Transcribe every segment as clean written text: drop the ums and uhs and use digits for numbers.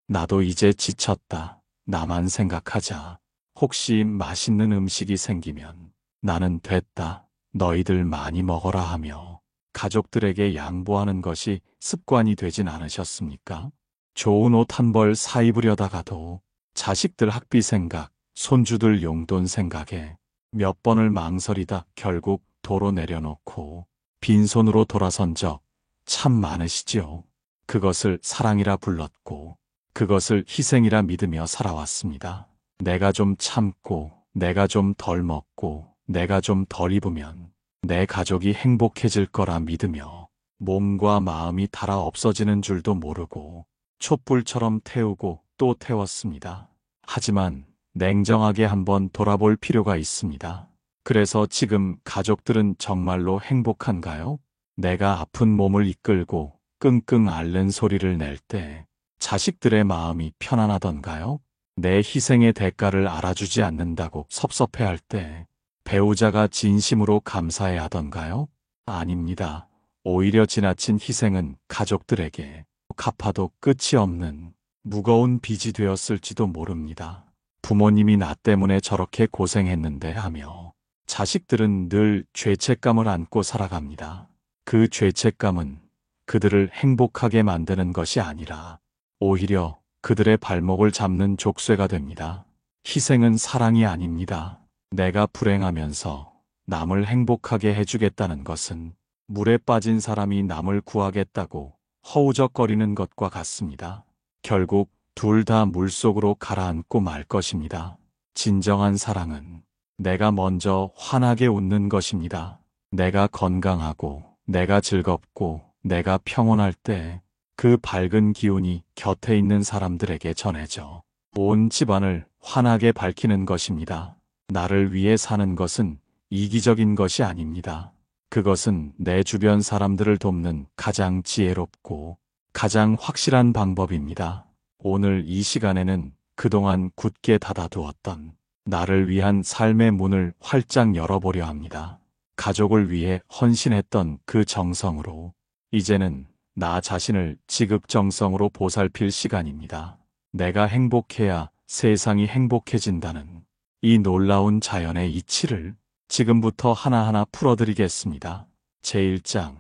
나도 이제 지쳤다. 나만 생각하자. 혹시 맛있는 음식이 생기면 나는 됐다. 너희들 많이 먹어라 하며 가족들에게 양보하는 것이 습관이 되진 않으셨습니까? 좋은 옷 한 벌 사입으려다가도 자식들 학비 생각, 손주들 용돈 생각에 몇 번을 망설이다 결국 도로 내려놓고 빈손으로 돌아선 적 참 많으시지요. 그것을 사랑이라 불렀고 그것을 희생이라 믿으며 살아왔습니다. 내가 좀 참고, 내가 좀 덜 먹고, 내가 좀 덜 입으면 내 가족이 행복해질 거라 믿으며 몸과 마음이 닳아 없어지는 줄도 모르고 촛불처럼 태우고 또 태웠습니다. 하지만 냉정하게 한번 돌아볼 필요가 있습니다. 그래서 지금 가족들은 정말로 행복한가요? 내가 아픈 몸을 이끌고 끙끙 앓는 소리를 낼 때 자식들의 마음이 편안하던가요? 내 희생의 대가를 알아주지 않는다고 섭섭해할 때 배우자가 진심으로 감사해 하던가요? 아닙니다. 오히려 지나친 희생은 가족들에게 갚아도 끝이 없는 무거운 빚이 되었을지도 모릅니다. 부모님이 나 때문에 저렇게 고생했는데 하며 자식들은 늘 죄책감을 안고 살아갑니다. 그 죄책감은 그들을 행복하게 만드는 것이 아니라 오히려 그들의 발목을 잡는 족쇄가 됩니다. 희생은 사랑이 아닙니다. 내가 불행하면서 남을 행복하게 해주겠다는 것은 물에 빠진 사람이 남을 구하겠다고 허우적거리는 것과 같습니다. 결국 둘 다 물속으로 가라앉고 말 것입니다. 진정한 사랑은 내가 먼저 환하게 웃는 것입니다. 내가 건강하고 내가 즐겁고 내가 평온할 때 그 밝은 기운이 곁에 있는 사람들에게 전해져 온 집안을 환하게 밝히는 것입니다. 나를 위해 사는 것은 이기적인 것이 아닙니다. 그것은 내 주변 사람들을 돕는 가장 지혜롭고 가장 확실한 방법입니다. 오늘 이 시간에는 그동안 굳게 닫아두었던 나를 위한 삶의 문을 활짝 열어보려 합니다. 가족을 위해 헌신했던 그 정성으로 이제는 나 자신을 지극정성으로 보살필 시간입니다. 내가 행복해야 세상이 행복해진다는 이 놀라운 자연의 이치를 지금부터 하나하나 풀어드리겠습니다. 제1장,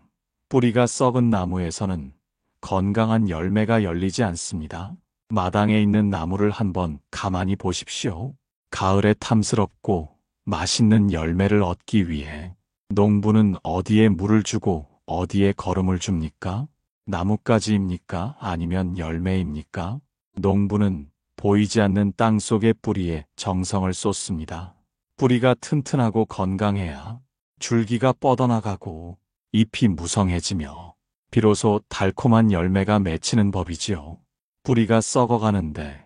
뿌리가 썩은 나무에서는 건강한 열매가 열리지 않습니다. 마당에 있는 나무를 한번 가만히 보십시오. 가을에 탐스럽고 맛있는 열매를 얻기 위해 농부는 어디에 물을 주고 어디에 거름을 줍니까? 나뭇가지입니까? 아니면 열매입니까? 농부는 보이지 않는 땅 속의 뿌리에 정성을 쏟습니다. 뿌리가 튼튼하고 건강해야 줄기가 뻗어나가고 잎이 무성해지며 비로소 달콤한 열매가 맺히는 법이지요. 뿌리가 썩어가는데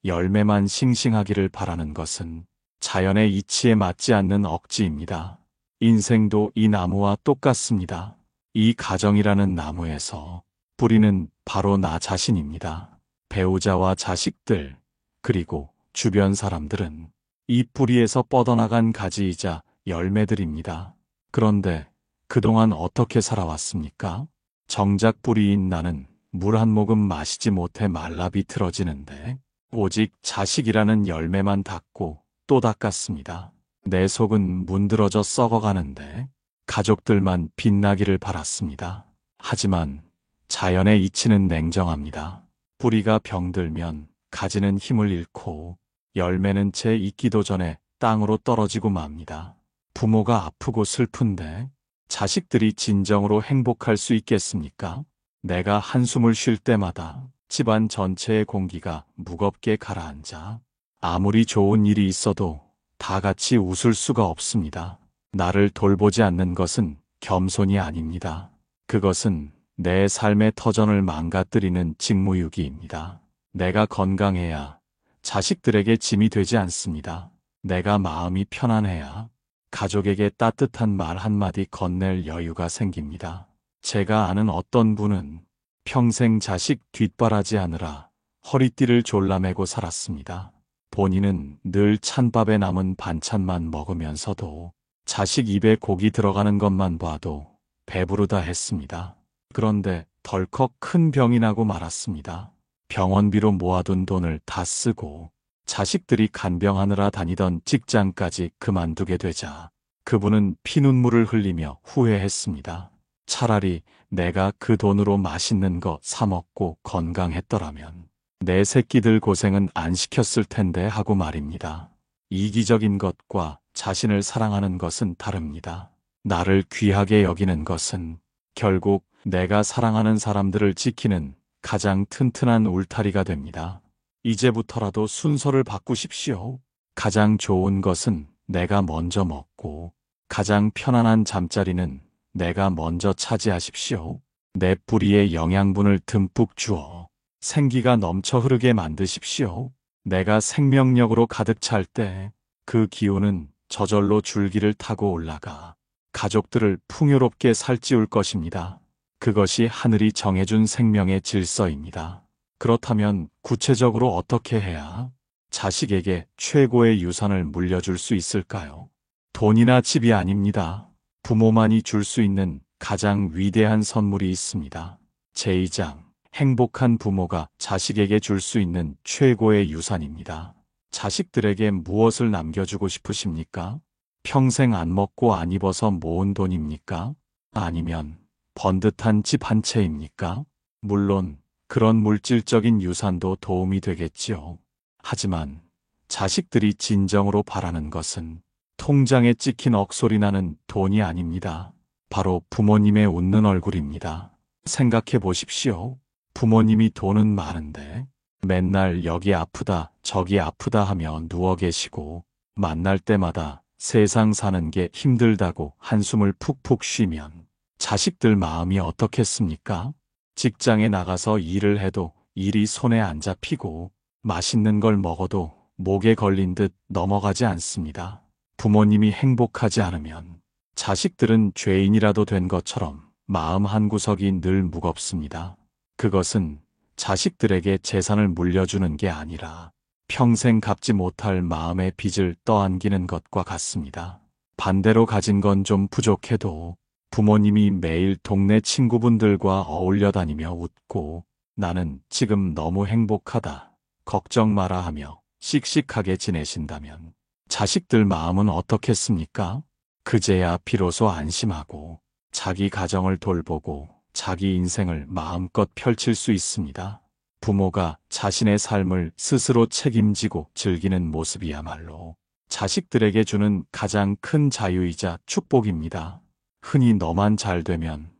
열매만 싱싱하기를 바라는 것은 자연의 이치에 맞지 않는 억지입니다. 인생도 이 나무와 똑같습니다. 이 가정이라는 나무에서 뿌리는 바로 나 자신입니다. 배우자와 자식들, 그리고 주변 사람들은 이 뿌리에서 뻗어나간 가지이자 열매들입니다. 그런데 그동안 어떻게 살아왔습니까? 정작 뿌리인 나는 물 한 모금 마시지 못해 말라 비틀어지는데 오직 자식이라는 열매만 닦고 또 닦았습니다. 내 속은 문드러져 썩어가는데 가족들만 빛나기를 바랐습니다. 하지만 자연의 이치는 냉정합니다. 뿌리가 병들면 가지는 힘을 잃고 열매는 채 익기도 전에 땅으로 떨어지고 맙니다. 부모가 아프고 슬픈데 자식들이 진정으로 행복할 수 있겠습니까? 내가 한숨을 쉴 때마다 집안 전체의 공기가 무겁게 가라앉아 아무리 좋은 일이 있어도 다 같이 웃을 수가 없습니다. 나를 돌보지 않는 것은 겸손이 아닙니다. 그것은 내 삶의 터전을 망가뜨리는 직무유기입니다. 내가 건강해야 자식들에게 짐이 되지 않습니다. 내가 마음이 편안해야 가족에게 따뜻한 말 한마디 건넬 여유가 생깁니다. 제가 아는 어떤 분은 평생 자식 뒷바라지 하느라 허리띠를 졸라매고 살았습니다. 본인은 늘 찬밥에 남은 반찬만 먹으면서도 자식 입에 고기 들어가는 것만 봐도 배부르다 했습니다. 그런데 덜컥 큰 병이 나고 말았습니다. 병원비로 모아둔 돈을 다 쓰고 자식들이 간병하느라 다니던 직장까지 그만두게 되자 그분은 피눈물을 흘리며 후회했습니다. 차라리 내가 그 돈으로 맛있는 거 사 먹고 건강했더라면 내 새끼들 고생은 안 시켰을 텐데 하고 말입니다. 이기적인 것과 자신을 사랑하는 것은 다릅니다. 나를 귀하게 여기는 것은 결국 내가 사랑하는 사람들을 지키는 가장 튼튼한 울타리가 됩니다. 이제부터라도 순서를 바꾸십시오. 가장 좋은 것은 내가 먼저 먹고 가장 편안한 잠자리는 내가 먼저 차지하십시오. 내 뿌리에 영양분을 듬뿍 주어 생기가 넘쳐 흐르게 만드십시오. 내가 생명력으로 가득 찰 때 그 기운은 저절로 줄기를 타고 올라가 가족들을 풍요롭게 살찌울 것입니다. 그것이 하늘이 정해준 생명의 질서입니다. 그렇다면 구체적으로 어떻게 해야 자식에게 최고의 유산을 물려줄 수 있을까요? 돈이나 집이 아닙니다. 부모만이 줄 수 있는 가장 위대한 선물이 있습니다. 제2장, 행복한 부모가 자식에게 줄 수 있는 최고의 유산입니다. 자식들에게 무엇을 남겨주고 싶으십니까? 평생 안 먹고 안 입어서 모은 돈입니까? 아니면 번듯한 집 한 채입니까? 물론 그런 물질적인 유산도 도움이 되겠지요. 하지만 자식들이 진정으로 바라는 것은 통장에 찍힌 억소리 나는 돈이 아닙니다. 바로 부모님의 웃는 얼굴입니다. 생각해 보십시오. 부모님이 돈은 많은데 맨날 여기 아프다 저기 아프다 하며 누워 계시고 만날 때마다 세상 사는 게 힘들다고 한숨을 푹푹 쉬면 자식들 마음이 어떻겠습니까? 직장에 나가서 일을 해도 일이 손에 안 잡히고 맛있는 걸 먹어도 목에 걸린 듯 넘어가지 않습니다. 부모님이 행복하지 않으면 자식들은 죄인이라도 된 것처럼 마음 한구석이 늘 무겁습니다. 그것은 자식들에게 재산을 물려주는 게 아니라 평생 갚지 못할 마음의 빚을 떠안기는 것과 같습니다. 반대로 가진 건 좀 부족해도 부모님이 매일 동네 친구분들과 어울려 다니며 웃고 나는 지금 너무 행복하다, 걱정 마라 하며 씩씩하게 지내신다면 자식들 마음은 어떻겠습니까? 그제야 비로소 안심하고 자기 가정을 돌보고 자기 인생을 마음껏 펼칠 수 있습니다. 부모가 자신의 삶을 스스로 책임지고 즐기는 모습이야말로 자식들에게 주는 가장 큰 자유이자 축복입니다. 흔히 너만 잘 되면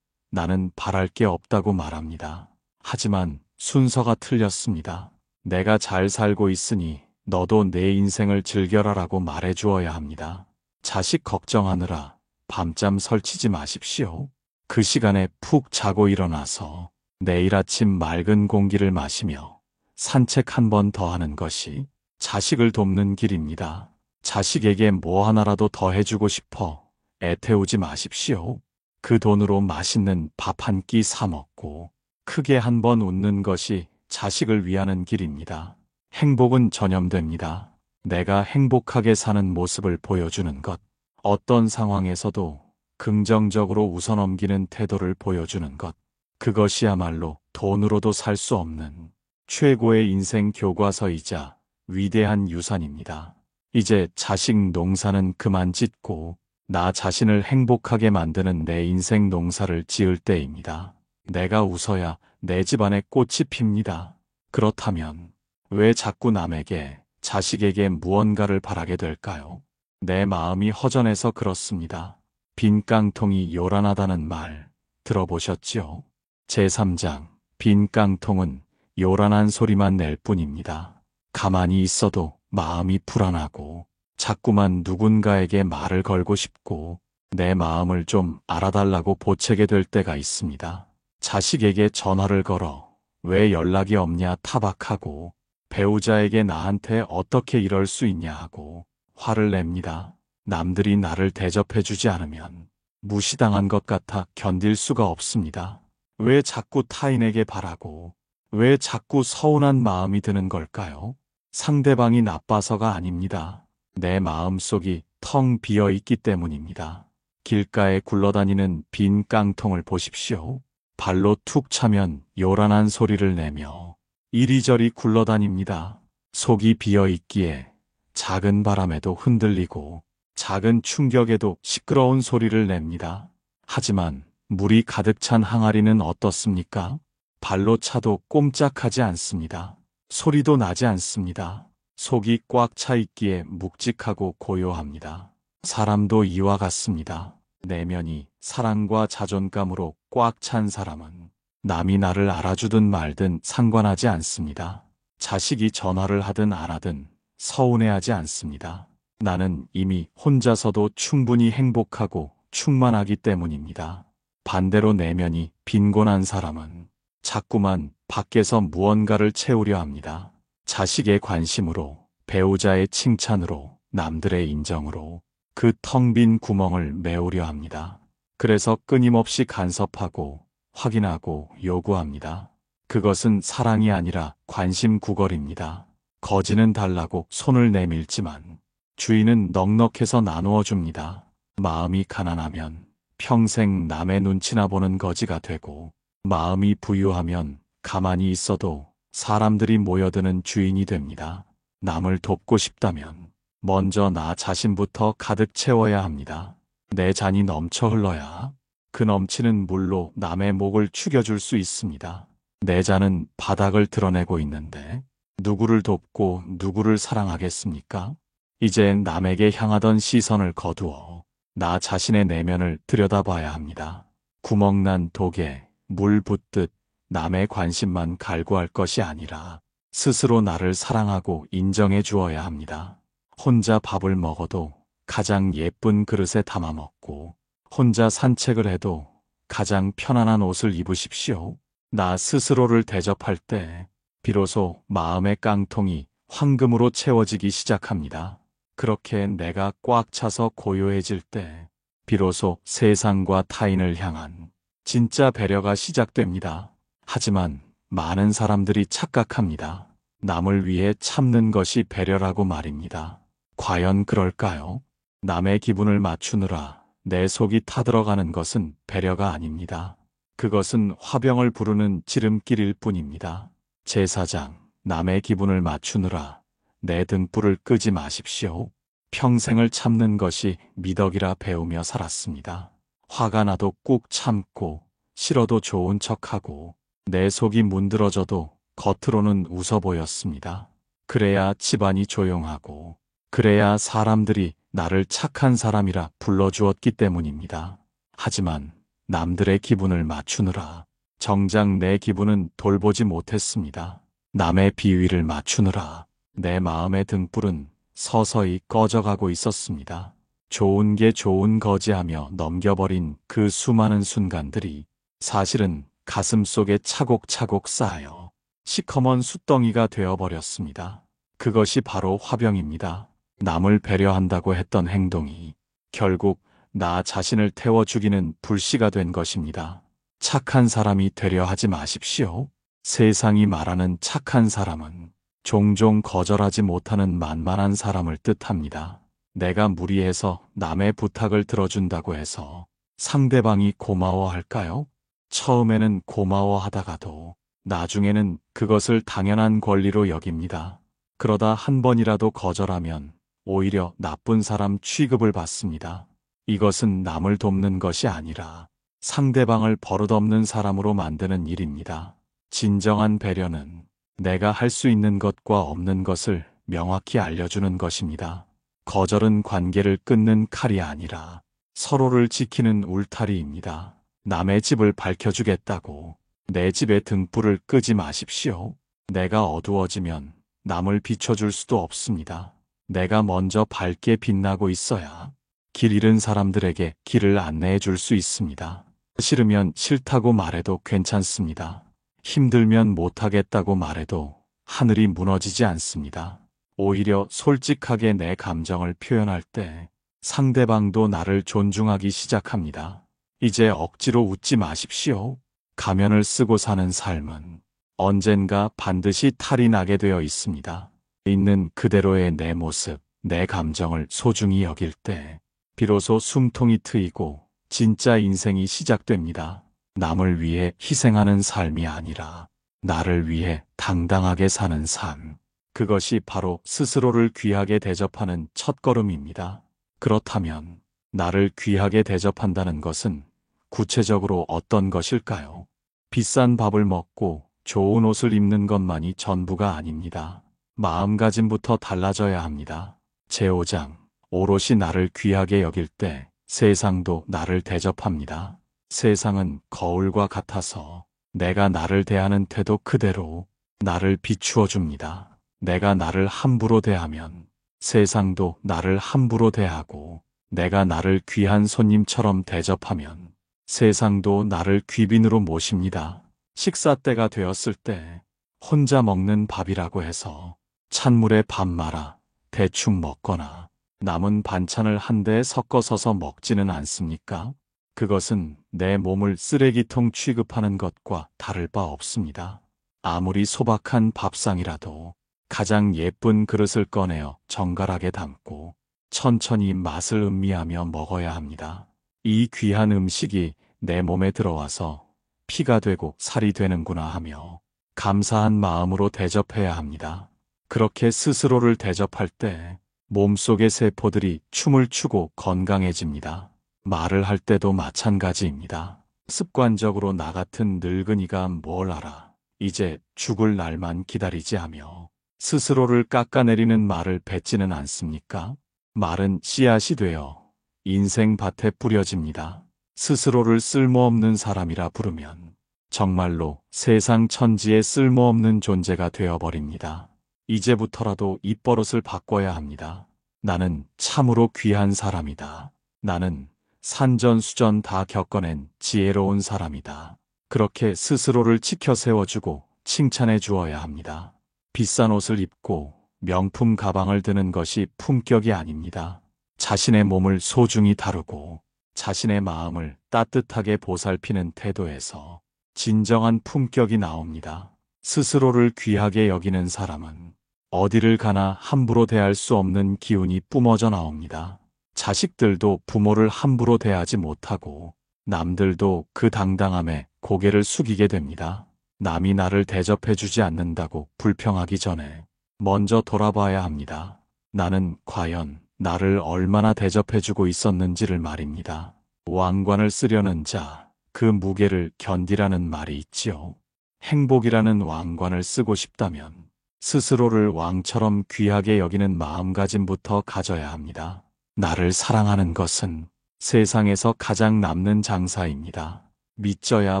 나는 바랄 게 없다고 말합니다. 하지만 순서가 틀렸습니다. 내가 잘 살고 있으니 너도 내 인생을 즐겨라라고 말해 주어야 합니다. 자식 걱정하느라 밤잠 설치지 마십시오. 그 시간에 푹 자고 일어나서 내일 아침 맑은 공기를 마시며 산책 한 번 더 하는 것이 자식을 돕는 길입니다. 자식에게 뭐 하나라도 더 해주고 싶어 애태우지 마십시오. 그 돈으로 맛있는 밥 한 끼 사 먹고 크게 한 번 웃는 것이 자식을 위하는 길입니다. 행복은 전염됩니다. 내가 행복하게 사는 모습을 보여주는 것, 어떤 상황에서도 긍정적으로 웃어넘기는 태도를 보여주는 것, 그것이야말로 돈으로도 살 수 없는 최고의 인생 교과서이자 위대한 유산입니다. 이제 자식 농사는 그만 짓고 나 자신을 행복하게 만드는 내 인생 농사를 지을 때입니다. 내가 웃어야 내 집안에 꽃이 핍니다. 그렇다면 왜 자꾸 남에게, 자식에게 무언가를 바라게 될까요? 내 마음이 허전해서 그렇습니다. 빈 깡통이 요란하다는 말 들어보셨지요? 제3장, 빈 깡통은 요란한 소리만 낼 뿐입니다. 가만히 있어도 마음이 불안하고 자꾸만 누군가에게 말을 걸고 싶고 내 마음을 좀 알아달라고 보채게 될 때가 있습니다. 자식에게 전화를 걸어 왜 연락이 없냐 타박하고 배우자에게 나한테 어떻게 이럴 수 있냐 하고 화를 냅니다. 남들이 나를 대접해주지 않으면 무시당한 것 같아 견딜 수가 없습니다. 왜 자꾸 타인에게 바라고 왜 자꾸 서운한 마음이 드는 걸까요? 상대방이 나빠서가 아닙니다. 내 마음속이 텅 비어 있기 때문입니다. 길가에 굴러다니는 빈 깡통을 보십시오. 발로 툭 차면 요란한 소리를 내며 이리저리 굴러다닙니다. 속이 비어 있기에 작은 바람에도 흔들리고 작은 충격에도 시끄러운 소리를 냅니다. 하지만 물이 가득 찬 항아리는 어떻습니까? 발로 차도 꼼짝하지 않습니다. 소리도 나지 않습니다. 속이 꽉 차 있기에 묵직하고 고요합니다. 사람도 이와 같습니다. 내면이 사랑과 자존감으로 꽉 찬 사람은 남이 나를 알아주든 말든 상관하지 않습니다. 자식이 전화를 하든 안 하든 서운해하지 않습니다. 나는 이미 혼자서도 충분히 행복하고 충만하기 때문입니다. 반대로 내면이 빈곤한 사람은 자꾸만 밖에서 무언가를 채우려 합니다. 자식의 관심으로, 배우자의 칭찬으로, 남들의 인정으로 그 텅 빈 구멍을 메우려 합니다. 그래서 끊임없이 간섭하고 확인하고 요구합니다. 그것은 사랑이 아니라 관심 구걸입니다. 거지는 달라고 손을 내밀지만 주인은 넉넉해서 나누어 줍니다. 마음이 가난하면 평생 남의 눈치나 보는 거지가 되고, 마음이 부유하면 가만히 있어도 사람들이 모여드는 주인이 됩니다. 남을 돕고 싶다면 먼저 나 자신부터 가득 채워야 합니다. 내 잔이 넘쳐 흘러야 그 넘치는 물로 남의 목을 축여줄 수 있습니다. 내 잔은 바닥을 드러내고 있는데 누구를 돕고 누구를 사랑하겠습니까? 이제 남에게 향하던 시선을 거두어 나 자신의 내면을 들여다봐야 합니다. 구멍난 독에 물 붓듯 남의 관심만 갈구할 것이 아니라 스스로 나를 사랑하고 인정해 주어야 합니다. 혼자 밥을 먹어도 가장 예쁜 그릇에 담아 먹고, 혼자 산책을 해도 가장 편안한 옷을 입으십시오. 나 스스로를 대접할 때 비로소 마음의 깡통이 황금으로 채워지기 시작합니다. 그렇게 내가 꽉 차서 고요해질 때 비로소 세상과 타인을 향한 진짜 배려가 시작됩니다. 하지만 많은 사람들이 착각합니다. 남을 위해 참는 것이 배려라고 말입니다. 과연 그럴까요? 남의 기분을 맞추느라 내 속이 타들어가는 것은 배려가 아닙니다. 그것은 화병을 부르는 지름길일 뿐입니다. 제사장, 남의 기분을 맞추느라 내 등불을 끄지 마십시오. 평생을 참는 것이 미덕이라 배우며 살았습니다. 화가 나도 꾹 참고, 싫어도 좋은 척하고, 내 속이 문드러져도 겉으로는 웃어 보였습니다. 그래야 집안이 조용하고, 그래야 사람들이 나를 착한 사람이라 불러주었기 때문입니다. 하지만 남들의 기분을 맞추느라 정작 내 기분은 돌보지 못했습니다. 남의 비위를 맞추느라 내 마음의 등불은 서서히 꺼져가고 있었습니다. 좋은 게 좋은 거지 하며 넘겨버린 그 수많은 순간들이 사실은 가슴 속에 차곡차곡 쌓여 시커먼 숫덩이가 되어버렸습니다. 그것이 바로 화병입니다. 남을 배려한다고 했던 행동이 결국 나 자신을 태워 죽이는 불씨가 된 것입니다. 착한 사람이 되려 하지 마십시오. 세상이 말하는 착한 사람은 종종 거절하지 못하는 만만한 사람을 뜻합니다. 내가 무리해서 남의 부탁을 들어준다고 해서 상대방이 고마워할까요? 처음에는 고마워하다가도 나중에는 그것을 당연한 권리로 여깁니다. 그러다 한 번이라도 거절하면 오히려 나쁜 사람 취급을 받습니다. 이것은 남을 돕는 것이 아니라 상대방을 버릇없는 사람으로 만드는 일입니다. 진정한 배려는 내가 할 수 있는 것과 없는 것을 명확히 알려주는 것입니다. 거절은 관계를 끊는 칼이 아니라 서로를 지키는 울타리입니다. 남의 집을 밝혀주겠다고 내 집의 등불을 끄지 마십시오. 내가 어두워지면 남을 비춰줄 수도 없습니다. 내가 먼저 밝게 빛나고 있어야 길 잃은 사람들에게 길을 안내해 줄 수 있습니다. 싫으면 싫다고 말해도 괜찮습니다. 힘들면 못하겠다고 말해도 하늘이 무너지지 않습니다. 오히려 솔직하게 내 감정을 표현할 때 상대방도 나를 존중하기 시작합니다. 이제 억지로 웃지 마십시오. 가면을 쓰고 사는 삶은 언젠가 반드시 탈이 나게 되어 있습니다. 있는 그대로의 내 모습, 내 감정을 소중히 여길 때 비로소 숨통이 트이고 진짜 인생이 시작됩니다. 남을 위해 희생하는 삶이 아니라 나를 위해 당당하게 사는 삶. 그것이 바로 스스로를 귀하게 대접하는 첫걸음입니다. 그렇다면 나를 귀하게 대접한다는 것은 구체적으로 어떤 것일까요? 비싼 밥을 먹고 좋은 옷을 입는 것만이 전부가 아닙니다. 마음가짐부터 달라져야 합니다. 제5장, 오롯이 나를 귀하게 여길 때 세상도 나를 대접합니다. 세상은 거울과 같아서 내가 나를 대하는 태도 그대로 나를 비추어 줍니다. 내가 나를 함부로 대하면 세상도 나를 함부로 대하고, 내가 나를 귀한 손님처럼 대접하면 세상도 나를 귀빈으로 모십니다. 식사 때가 되었을 때 혼자 먹는 밥이라고 해서 찬물에 밥 말아 대충 먹거나 남은 반찬을 한데 섞어 서서 먹지는 않습니까? 그것은 내 몸을 쓰레기통 취급하는 것과 다를 바 없습니다. 아무리 소박한 밥상이라도 가장 예쁜 그릇을 꺼내어 정갈하게 담고 천천히 맛을 음미하며 먹어야 합니다. 이 귀한 음식이 내 몸에 들어와서 피가 되고 살이 되는구나 하며 감사한 마음으로 대접해야 합니다. 그렇게 스스로를 대접할 때 몸속의 세포들이 춤을 추고 건강해집니다. 말을 할 때도 마찬가지입니다. 습관적으로 나 같은 늙은이가 뭘 알아, 이제 죽을 날만 기다리지 하며 스스로를 깎아내리는 말을 뱉지는 않습니까? 말은 씨앗이 되어 인생밭에 뿌려집니다. 스스로를 쓸모없는 사람이라 부르면 정말로 세상 천지에 쓸모없는 존재가 되어버립니다. 이제부터라도 입버릇을 바꿔야 합니다. 나는 참으로 귀한 사람이다. 나는 산전수전 다 겪어낸 지혜로운 사람이다. 그렇게 스스로를 치켜 세워주고 칭찬해 주어야 합니다. 비싼 옷을 입고 명품 가방을 드는 것이 품격이 아닙니다. 자신의 몸을 소중히 다루고 자신의 마음을 따뜻하게 보살피는 태도에서 진정한 품격이 나옵니다. 스스로를 귀하게 여기는 사람은 어디를 가나 함부로 대할 수 없는 기운이 뿜어져 나옵니다. 자식들도 부모를 함부로 대하지 못하고 남들도 그 당당함에 고개를 숙이게 됩니다. 남이 나를 대접해주지 않는다고 불평하기 전에 먼저 돌아봐야 합니다. 나는 과연 나를 얼마나 대접해주고 있었는지를 말입니다. 왕관을 쓰려는 자, 그 무게를 견디라는 말이 있지요. 행복이라는 왕관을 쓰고 싶다면 스스로를 왕처럼 귀하게 여기는 마음가짐부터 가져야 합니다. 나를 사랑하는 것은 세상에서 가장 남는 장사입니다. 믿져야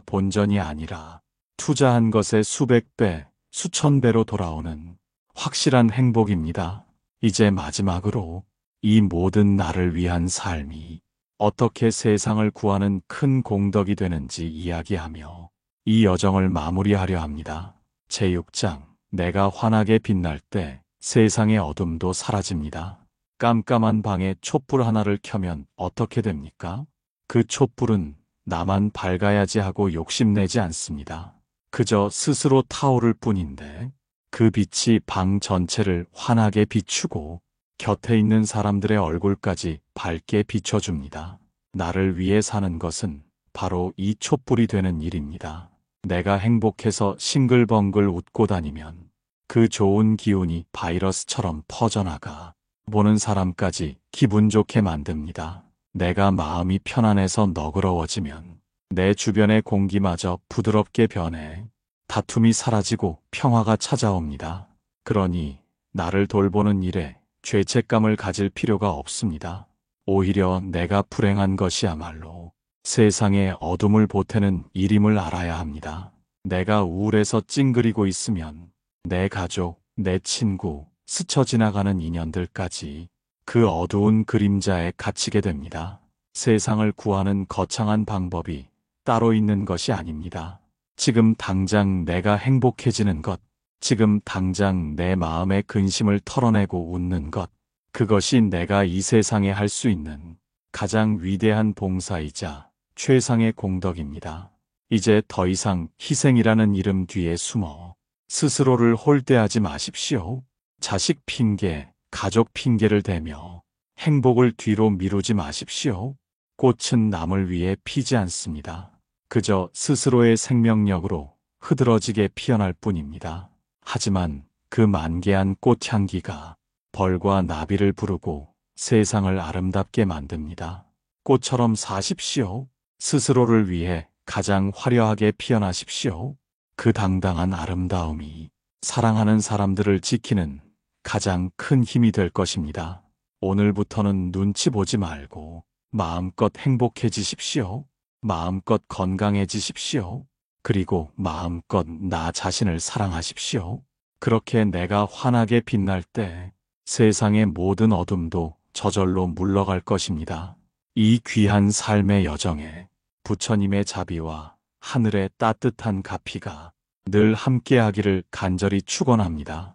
본전이 아니라 투자한 것의 수백 배, 수천 배로 돌아오는 확실한 행복입니다. 이제 마지막으로 이 모든 나를 위한 삶이 어떻게 세상을 구하는 큰 공덕이 되는지 이야기하며 이 여정을 마무리하려 합니다. 제6장, 내가 환하게 빛날 때 세상의 어둠도 사라집니다. 깜깜한 방에 촛불 하나를 켜면 어떻게 됩니까? 그 촛불은 나만 밝아야지 하고 욕심내지 않습니다. 그저 스스로 타오를 뿐인데 그 빛이 방 전체를 환하게 비추고 곁에 있는 사람들의 얼굴까지 밝게 비춰줍니다. 나를 위해 사는 것은 바로 이 촛불이 되는 일입니다. 내가 행복해서 싱글벙글 웃고 다니면 그 좋은 기운이 바이러스처럼 퍼져나가 보는 사람까지 기분 좋게 만듭니다. 내가 마음이 편안해서 너그러워지면 내 주변의 공기마저 부드럽게 변해 다툼이 사라지고 평화가 찾아옵니다. 그러니 나를 돌보는 일에 죄책감을 가질 필요가 없습니다. 오히려 내가 불행한 것이야말로 세상에 어둠을 보태는 일임을 알아야 합니다. 내가 우울해서 찡그리고 있으면 내 가족, 내 친구, 스쳐 지나가는 인연들까지 그 어두운 그림자에 갇히게 됩니다. 세상을 구하는 거창한 방법이 따로 있는 것이 아닙니다. 지금 당장 내가 행복해지는 것, 지금 당장 내 마음의 근심을 털어내고 웃는 것, 그것이 내가 이 세상에 할 수 있는 가장 위대한 봉사이자 최상의 공덕입니다. 이제 더 이상 희생이라는 이름 뒤에 숨어 스스로를 홀대하지 마십시오. 자식 핑계, 가족 핑계를 대며 행복을 뒤로 미루지 마십시오. 꽃은 남을 위해 피지 않습니다. 그저 스스로의 생명력으로 흐드러지게 피어날 뿐입니다. 하지만 그 만개한 꽃향기가 벌과 나비를 부르고 세상을 아름답게 만듭니다. 꽃처럼 사십시오. 스스로를 위해 가장 화려하게 피어나십시오. 그 당당한 아름다움이 사랑하는 사람들을 지키는 가장 큰 힘이 될 것입니다. 오늘부터는 눈치 보지 말고 마음껏 행복해지십시오. 마음껏 건강해지십시오. 그리고 마음껏 나 자신을 사랑하십시오. 그렇게 내가 환하게 빛날 때 세상의 모든 어둠도 저절로 물러갈 것입니다. 이 귀한 삶의 여정에 부처님의 자비와 하늘의 따뜻한 가피가 늘 함께하기를 간절히 축원합니다.